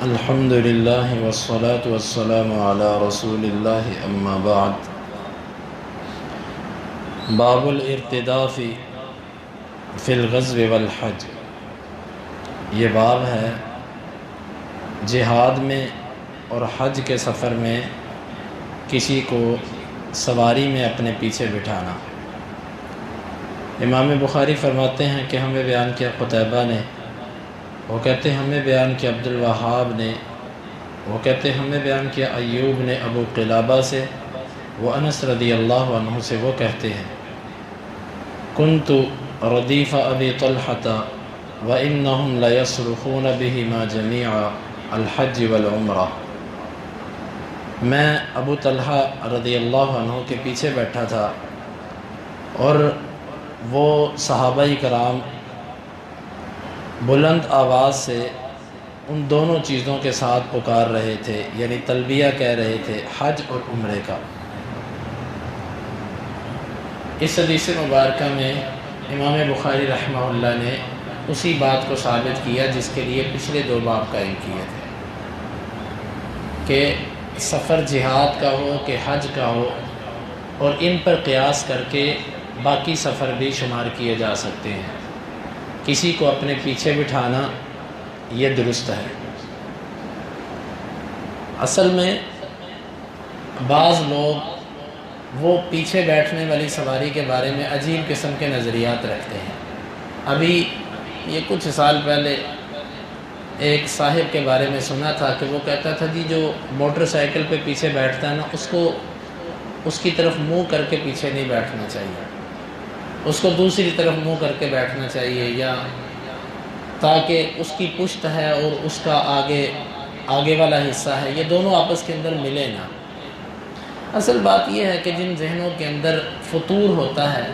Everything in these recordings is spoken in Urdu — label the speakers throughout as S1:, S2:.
S1: الحمد للہ والصلاة والسلام علی رسول اللہ اما بعد۔ باب الارتداف فی الغزو والحج، یہ باب ہے جہاد میں اور حج کے سفر میں کسی کو سواری میں اپنے پیچھے بٹھانا۔ امام بخاری فرماتے ہیں کہ ہمیں بیان کیا قتیبہ نے، وہ کہتے ہیں ہمیں بیان کیا عبد الوہاب نے، وہ کہتے ہیں ہمیں بیان کیا ایوب نے ابو قلابہ سے، وہ انس رضی اللہ عنہ سے وہ کہتے ہیں کنت ردیف ابی طلحۃ وانہم لیصرخون بہما جمیعا الحج والعمرہ، میں ابو طلحہ رضی اللہ عنہ کے پیچھے بیٹھا تھا اور وہ صحابہ کرام بلند آواز سے ان دونوں چیزوں کے ساتھ پکار رہے تھے، یعنی تلبیہ کہہ رہے تھے حج اور عمرے کا۔ اس حدیث مبارکہ میں امام بخاری رحمہ اللہ نے اسی بات کو ثابت کیا جس کے لیے پچھلے دو باب قائم کیے تھے کہ سفر جہاد کا ہو کہ حج کا ہو، اور ان پر قیاس کر کے باقی سفر بھی شمار کیے جا سکتے ہیں۔ کسی کو اپنے پیچھے بٹھانا یہ درست ہے۔ اصل میں بعض لوگ وہ پیچھے بیٹھنے والی سواری کے بارے میں عجیب قسم کے نظریات رکھتے ہیں۔ ابھی یہ کچھ سال پہلے ایک صاحب کے بارے میں سنا تھا کہ وہ کہتا تھا جی جو موٹر سائیکل پہ پیچھے بیٹھتا ہے نا، اس کی طرف منہ کر کے پیچھے نہیں بیٹھنا چاہیے، اس کو دوسری طرف منہ کر کے بیٹھنا چاہیے، یا تاکہ اس کی پشت ہے اور اس کا آگے والا حصہ ہے، یہ دونوں آپس کے اندر ملے نا۔ اصل بات یہ ہے کہ جن ذہنوں کے اندر فطور ہوتا ہے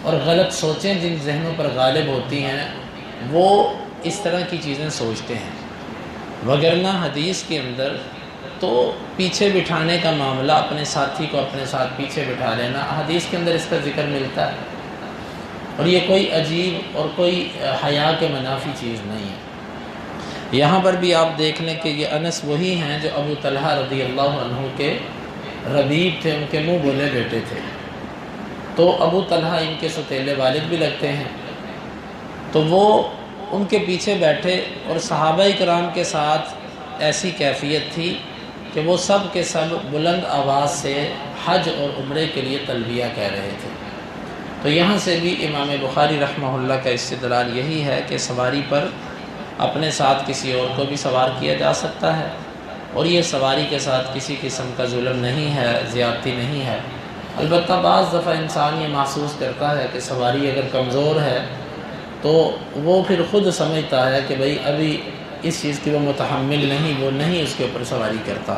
S1: اور غلط سوچیں جن ذہنوں پر غالب ہوتی ہیں، وہ اس طرح کی چیزیں سوچتے ہیں، وگرنہ حدیث کے اندر تو پیچھے بٹھانے کا معاملہ اپنے ساتھی کو اپنے ساتھ پیچھے بٹھا لینا، حدیث کے اندر اس کا ذکر ملتا ہے، اور یہ کوئی عجیب اور کوئی حیا کے منافی چیز نہیں ہے۔ یہاں پر بھی آپ دیکھ لیں کہ یہ انس وہی ہیں جو ابو طلحہ رضی اللہ عنہ کے ربیب تھے، ان کے منہ بولے بیٹے تھے، تو ابو طلحہ ان کے ستیلے والد بھی لگتے ہیں، تو وہ ان کے پیچھے بیٹھے، اور صحابہ کرام کے ساتھ ایسی کیفیت تھی کہ وہ سب کے سب بلند آواز سے حج اور عمرے کے لیے تلبیہ کہہ رہے تھے۔ تو یہاں سے بھی امام بخاری رحمہ اللہ کا استدلال یہی ہے کہ سواری پر اپنے ساتھ کسی اور کو بھی سوار کیا جا سکتا ہے، اور یہ سواری کے ساتھ کسی قسم کا ظلم نہیں ہے، زیادتی نہیں ہے۔ البتہ بعض دفعہ انسان یہ محسوس کرتا ہے کہ سواری اگر کمزور ہے تو وہ پھر خود سمجھتا ہے کہ بھئی ابھی اس چیز کی وہ متحمل نہیں، وہ نہیں اس کے اوپر سواری کرتا۔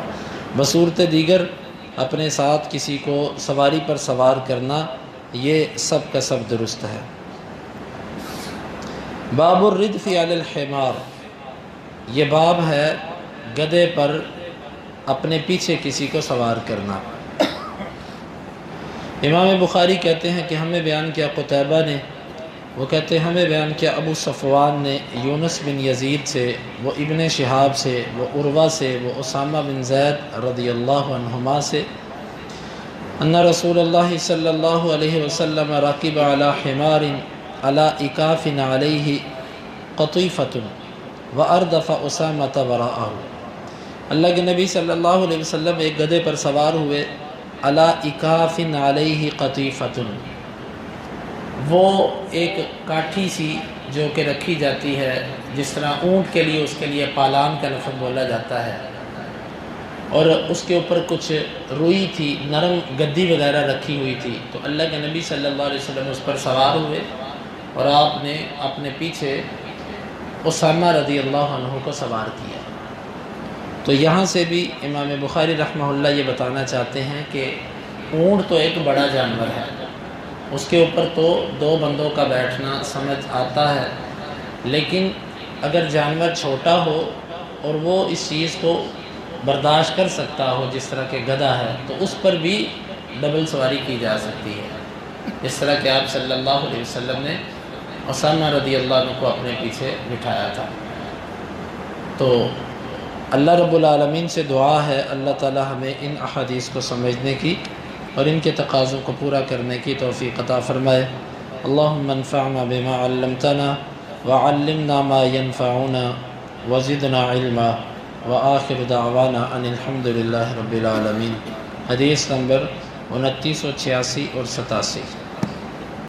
S1: بصورت دیگر اپنے ساتھ کسی کو سواری پر سوار کرنا یہ سب کا سب درست ہے۔ باب الردف علی الحمار، یہ باب ہے گدھے پر اپنے پیچھے کسی کو سوار کرنا۔ امام بخاری کہتے ہیں کہ ہمیں بیان کیا قتیبہ نے، وہ کہتے ہیں ہمیں بیان کیا ابو صفوان نے یونس بن یزید سے، وہ ابن شہاب سے، وہ عروہ سے، وہ اسامہ بن زید رضی اللہ عنہما سے، ان رسول اللہ صلی اللہ علیہ وسلم راکب علی حمار علی اکاف علیہ قطیفۃ واردف اسامۃ وراءہ، اللہ کے نبی صلی اللہ علیہ وسلم ایک گدھے پر سوار ہوئے، علی اکاف علیہ قطیفۃ، وہ ایک کاٹھی سی جو کہ رکھی جاتی ہے، جس طرح اونٹ کے لیے اس کے لیے پالان کا لفظ بولا جاتا ہے، اور اس کے اوپر کچھ روئی تھی، نرم گدی وغیرہ رکھی ہوئی تھی، تو اللہ کے نبی صلی اللہ علیہ وسلم اس پر سوار ہوئے، اور آپ نے اپنے پیچھے اسامہ رضی اللہ عنہ کو سوار کیا۔ تو یہاں سے بھی امام بخاری رحمہ اللہ یہ بتانا چاہتے ہیں کہ اونٹ تو ایک بڑا جانور ہے، اس کے اوپر تو دو بندوں کا بیٹھنا سمجھ آتا ہے، لیکن اگر جانور چھوٹا ہو اور وہ اس چیز کو برداشت کر سکتا ہو جس طرح کہ گدھا ہے، تو اس پر بھی ڈبل سواری کی جا سکتی ہے، جس طرح کہ آپ صلی اللہ علیہ وسلم نے اسامہ رضی اللہ عنہ کو اپنے پیچھے بٹھایا تھا۔ تو اللہ رب العالمین سے دعا ہے اللہ تعالی ہمیں ان احادیث کو سمجھنے کی اور ان کے تقاضوں کو پورا کرنے کی توفیق عطا فرمائے۔ اللہم انفعنا بما علمتنا وعلمنا ما ينفعنا وزدنا علما وآخر دعوانا ان الحمد للہ رب العالمین۔ حدیث نمبر 2986 اور 87۔